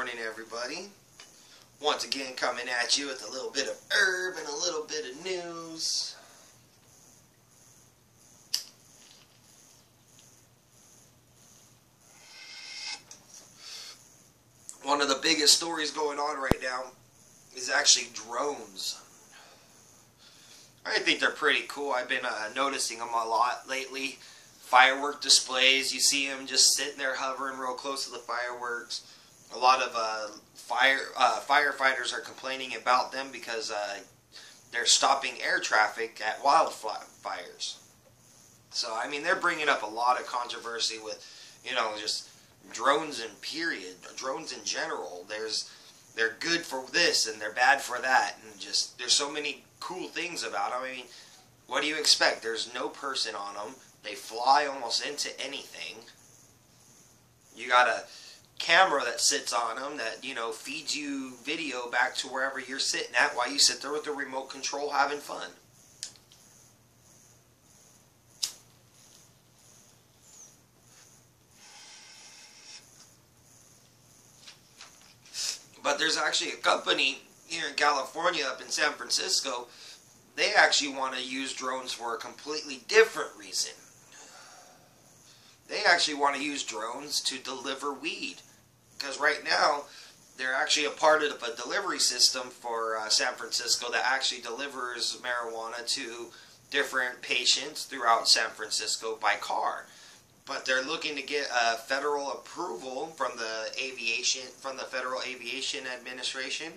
morning, everybody. Once again coming at you with a little bit of herb and a little bit of news. One of the biggest stories going on right now is actually drones. I think they're pretty cool. I've been noticing them a lot lately. Firework displays, you see them just sitting there hovering real close to the fireworks. A lot of firefighters are complaining about them because they're stopping air traffic at wildfires. So, I mean, they're bringing up a lot of controversy with, you know, just drones in period, drones in general. They're good for this and they're bad for that, and just there's so many cool things about them. I mean, what do you expect? There's no person on them. They fly almost into anything. You got a camera that sits on them that, you know, feeds you video back to wherever you're sitting at while you sit there with the remote control having fun. But there's actually a company here in California, up in San Francisco, they actually want to use drones for a completely different reason. They actually want to use drones to deliver weed. Because right now, they're actually a part of a delivery system for San Francisco that actually delivers marijuana to different patients throughout San Francisco by car. But they're looking to get federal approval from the Federal Aviation Administration.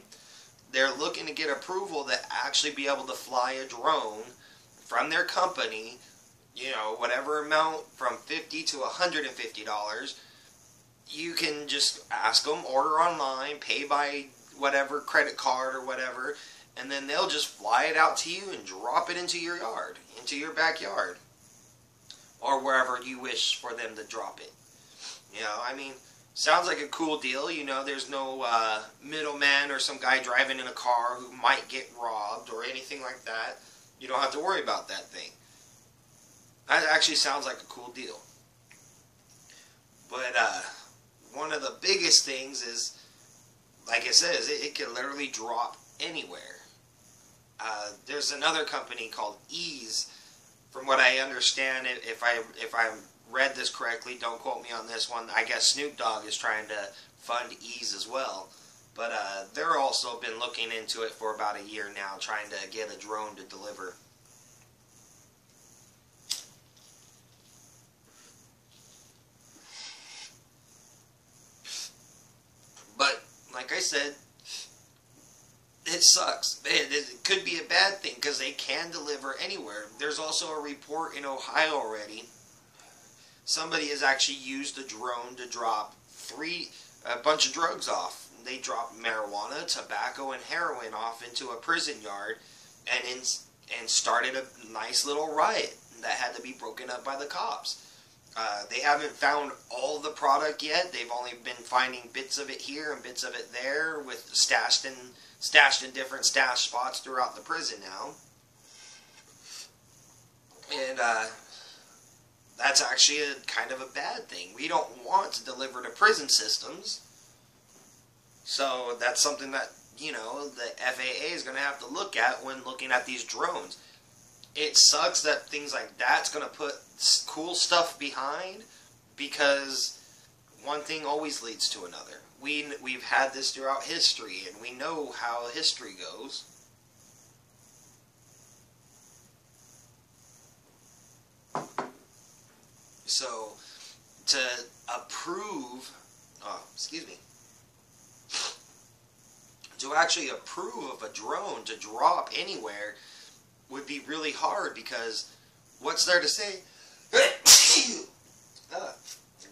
They're looking to get approval to actually be able to fly a drone from their company, you know, whatever amount from $50 to $150. You can just ask them, order online, pay by whatever credit card or whatever, and then they'll just fly it out to you and drop it into your yard, into your backyard, or wherever you wish for them to drop it. You know, I mean, sounds like a cool deal. You know, there's no middleman or some guy driving in a car who might get robbed or anything like that. You don't have to worry about that thing. That actually sounds like a cool deal. But one of the biggest things is, like I said, it can literally drop anywhere. There's another company called Ease. From what I understand, if I read this correctly, don't quote me on this one. I guess Snoop Dogg is trying to fund Ease as well. But they're also been looking into it for about a year now, trying to get a drone to deliver. But, like I said, it sucks. It could be a bad thing because they can deliver anywhere. There's also a report in Ohio already. Somebody has actually used a drone to drop a bunch of drugs off. They dropped marijuana, tobacco, and heroin off into a prison yard and started a nice little riot that had to be broken up by the cops. They haven't found all the product yet. They've only been finding bits of it here and bits of it there, with stashed in different stash spots throughout the prison now. And that's actually kind of a bad thing. We don't want to deliver to prison systems. So that's something that, you know, the FAA is going to have to look at when looking at these drones. It sucks that things like that's going to put cool stuff behind, because one thing always leads to another. We've had this throughout history, and we know how history goes. So, to approve, to actually approve of a drone to drop anywhere would be really hard, because what's there to say?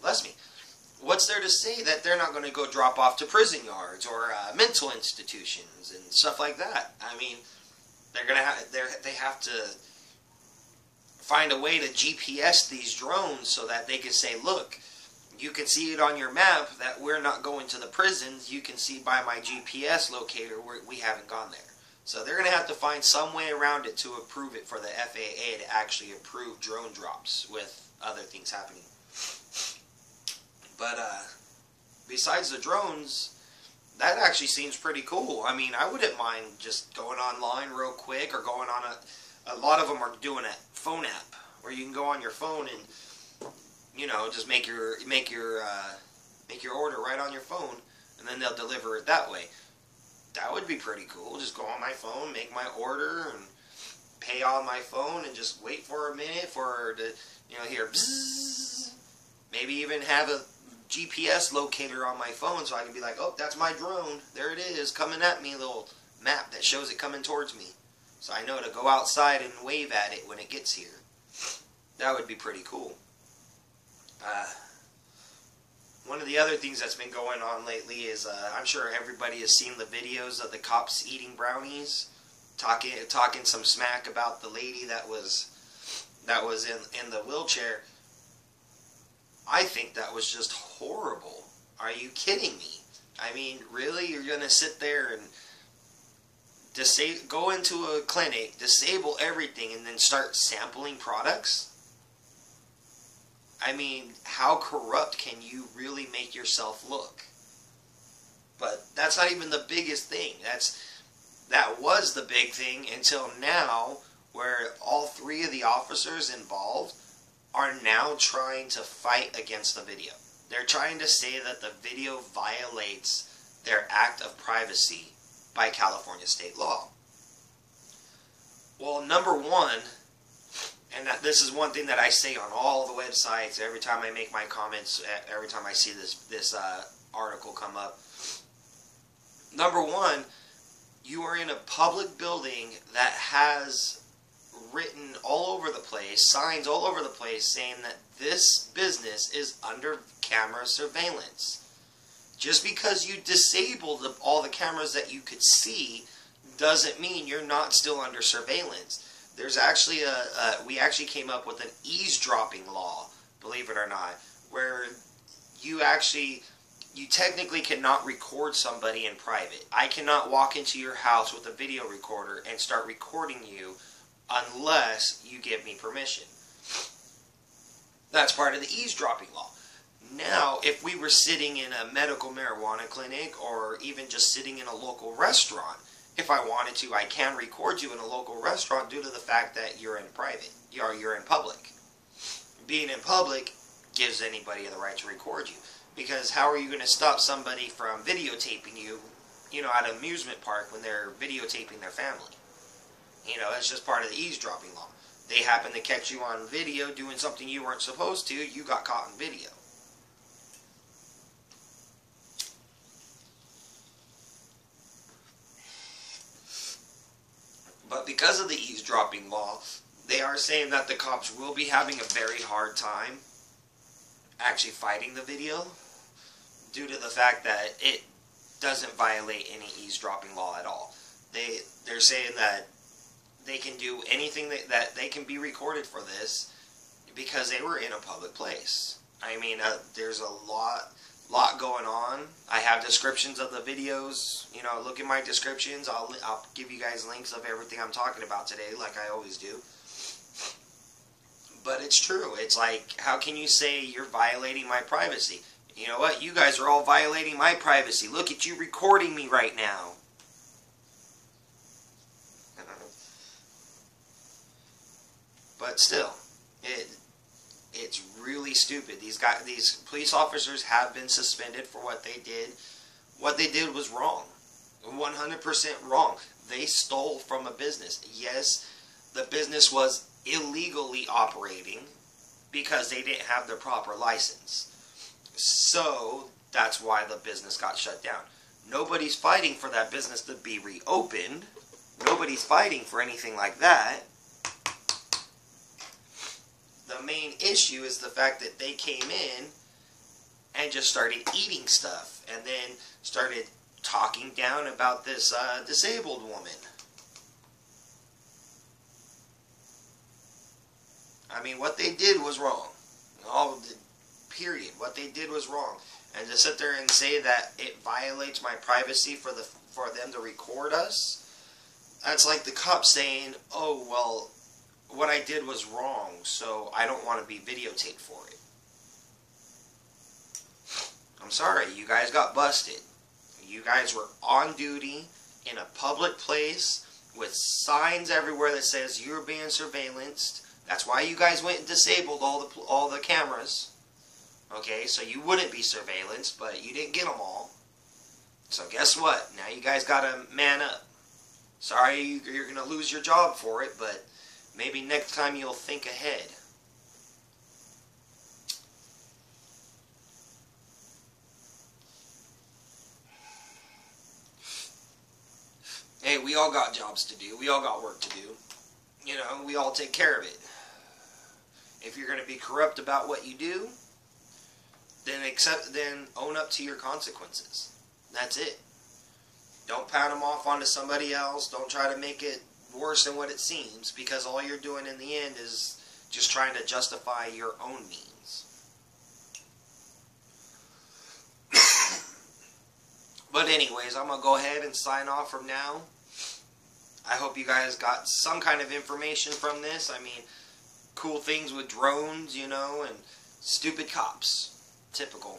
Bless me. What's there to say that they're not going to go drop off to prison yards or mental institutions and stuff like that? I mean, they have to find a way to GPS these drones so that they can say, look, you can see it on your map that we're not going to the prisons. You can see by my GPS locator we haven't gone there. So they're going to have to find some way around it to approve it for the FAA to actually approve drone drops with other things happening. But besides the drones, that actually seems pretty cool. I mean, I wouldn't mind just going online real quick, or going on a lot of them are doing a phone app where you can go on your phone and, you know, just make your order right on your phone, and then they'll deliver it that way. That would be pretty cool. Just go on my phone, make my order, and pay on my phone, and just wait for a minute for the, you know, hear bzzz. Maybe even have a GPS locator on my phone so I can be like, oh, that's my drone. There it is, coming at me. A little map that shows it coming towards me, so I know to go outside and wave at it when it gets here. That would be pretty cool. One of the other things that's been going on lately is, I'm sure everybody has seen the videos of the cops eating brownies, talking some smack about the lady that was in the wheelchair. I think that was just horrible. Are you kidding me? I mean, really? You're going to sit there and go into a clinic, disable everything, and then start sampling products? I mean, how corrupt can you really make yourself look? But that's not even the biggest thing. That was the big thing until now, where all three of the officers involved are now trying to fight against the video. They're trying to say that the video violates their act of privacy by California state law. Well, number one, and this is one thing that I say on all the websites every time I make my comments, every time I see this article come up. Number one, you are in a public building that has written all over the place, signs all over the place saying that this business is under camera surveillance. Just because you disabled all the cameras that you could see doesn't mean you're not still under surveillance. There's actually we actually came up with an eavesdropping law, believe it or not, where you technically cannot record somebody in private. I cannot walk into your house with a video recorder and start recording you unless you give me permission. That's part of the eavesdropping law. Now, if we were sitting in a medical marijuana clinic, or even just sitting in a local restaurant, if I wanted to, I can record you in a local restaurant due to the fact that you're in private, you're in public. Being in public gives anybody the right to record you. Because how are you going to stop somebody from videotaping you, you know, at an amusement park when they're videotaping their family? You know, it's just part of the eavesdropping law. They happen to catch you on video doing something you weren't supposed to, you got caught in video. But because of the eavesdropping law, they are saying that the cops will be having a very hard time actually fighting the video, due to the fact that it doesn't violate any eavesdropping law at all. They're saying that they can do anything that they can be recorded for this because they were in a public place. I mean, there's a lot going on. I have descriptions of the videos. You know, look at my descriptions. I'll give you guys links of everything I'm talking about today, like I always do. But it's true. It's like, how can you say you're violating my privacy? You know what? You guys are all violating my privacy. Look at you recording me right now. But still, it's really stupid. These police officers have been suspended for what they did. What they did was wrong. 100% wrong. They stole from a business. Yes, the business was illegally operating because they didn't have the proper license. So that's why the business got shut down. Nobody's fighting for that business to be reopened. Nobody's fighting for anything like that. The main issue is the fact that they came in and just started eating stuff, and then started talking down about this disabled woman. I mean, what they did was wrong. Period. What they did was wrong. And to sit there and say that it violates my privacy for them to record us, that's like the cops saying, oh, well, what I did was wrong, so I don't want to be videotaped for it. I'm sorry, you guys got busted. You guys were on duty in a public place with signs everywhere that says you're being surveillanced. That's why you guys went and disabled all the cameras. Okay, so you wouldn't be surveillanced, but you didn't get them all. So guess what? Now you guys gotta man up. Sorry you're gonna lose your job for it, but maybe next time you'll think ahead. Hey, we all got jobs to do. We all got work to do. You know, we all take care of it. If you're going to be corrupt about what you do, then own up to your consequences. That's it. Don't pat them off onto somebody else. Don't try to make it worse than what it seems, because all you're doing in the end is just trying to justify your own means. But anyways, I'm going to go ahead and sign off from now. I hope you guys got some kind of information from this. I mean, cool things with drones, you know, and stupid cops. Typical.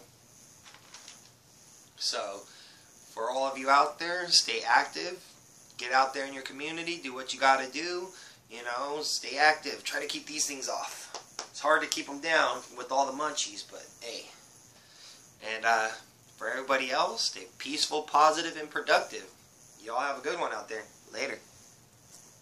So, for all of you out there, stay active. Get out there in your community. Do what you got to do. You know, stay active. Try to keep these things off. It's hard to keep them down with all the munchies, but hey. And, for everybody else, stay peaceful, positive, and productive. Y'all have a good one out there. Later.